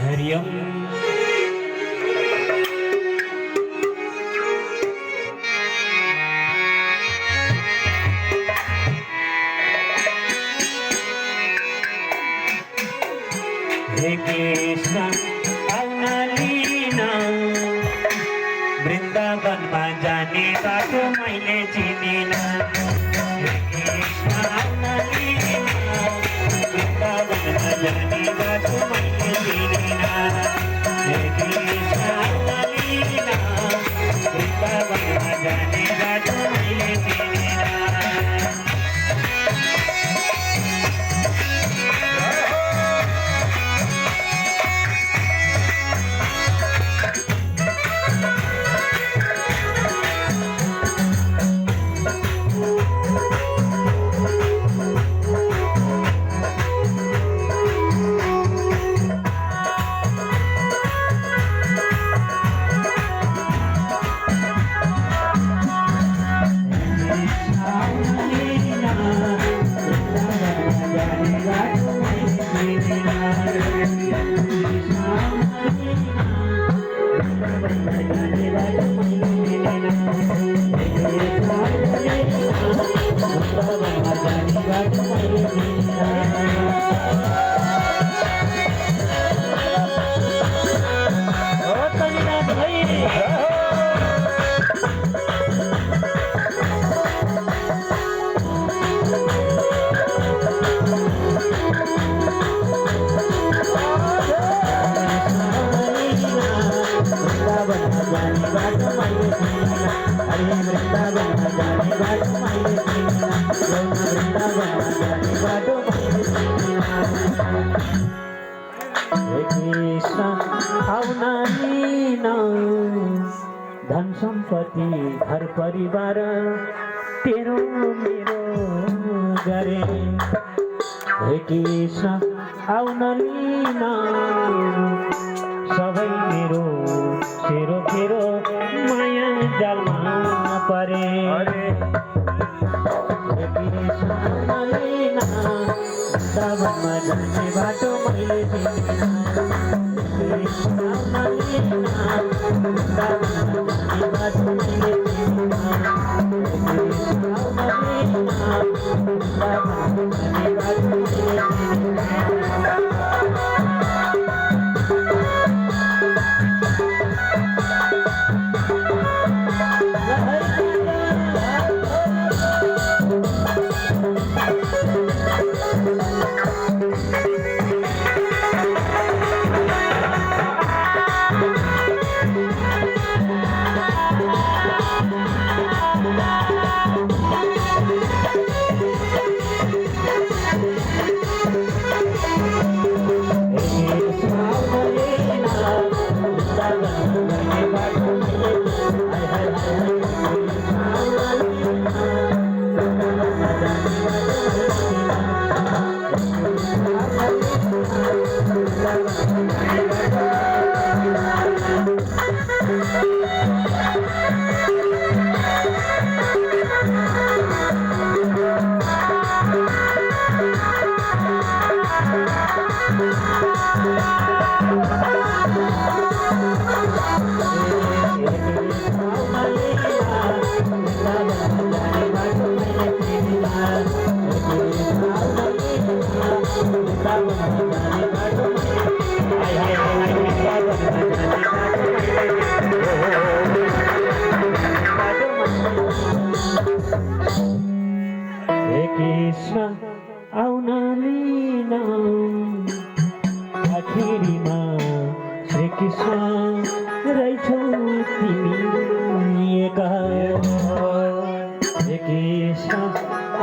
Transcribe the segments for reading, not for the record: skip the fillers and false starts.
हरिओम। हे कृष्ण आउनालिना वृन्दावनमा जाने बाटो मैले चिनिन। हे कृष्ण आउनालिना वृन्दावनमा जाने बाटो मैले चिनिन। हे कृष्ण आउनालिना वृन्दावनमा जाने बाटो मैले चिनिन। धन सम्पत्ति घर परिवार तेरो मेरो गरे। हे कृष्ण आउन लिन सबै मेरो तेरो तेरो माया जालमा परे। हे कृष्ण आउन लिन वृन्दावनमा जाने बाटो मैले चिनिन। कृष्ण आउन लिन वृन्दावनमा जाने बाटो मैले चिनिन। कृष्ण आउन लिन वृन्दावनमा जाने बाटो मैले चिनिन। कृष्ण आउन लिन आखिरीमा श्री कृष्ण रहेछौ तिमी एका। हे कृष्ण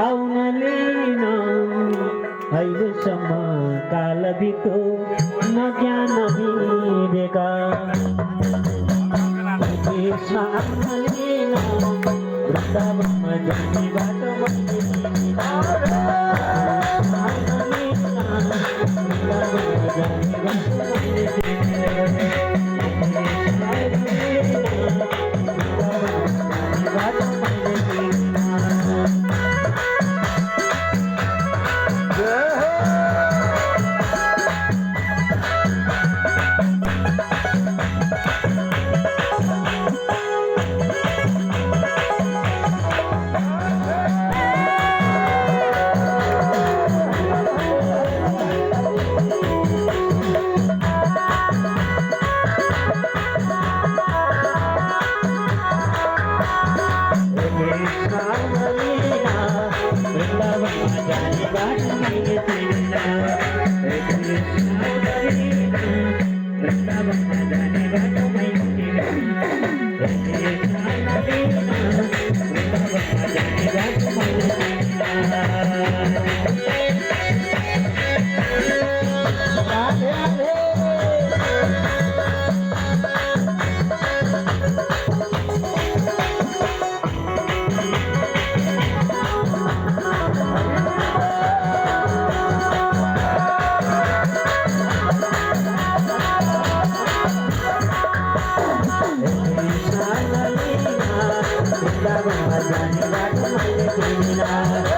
आउन लिन अहिलेसम्म काल बित्यो नज्ञान बिरेका। हे कृष्ण आउन लिन वृन्दावनमा जाने बाटो मैले चिनिन। आउन लिन वृन्दावनमा जाने बाटो मैले चिनिन। आउन लिन वृन्दावनमा जाने बाटो मैले चिनिन। વૃંદાવન જાની વાતો મૈત્રી વૃંદાવન જાની વાતો મૈત્રી Radhe Radhe Vrindavan, Vrindavan, Vrindavan, Vrindavan,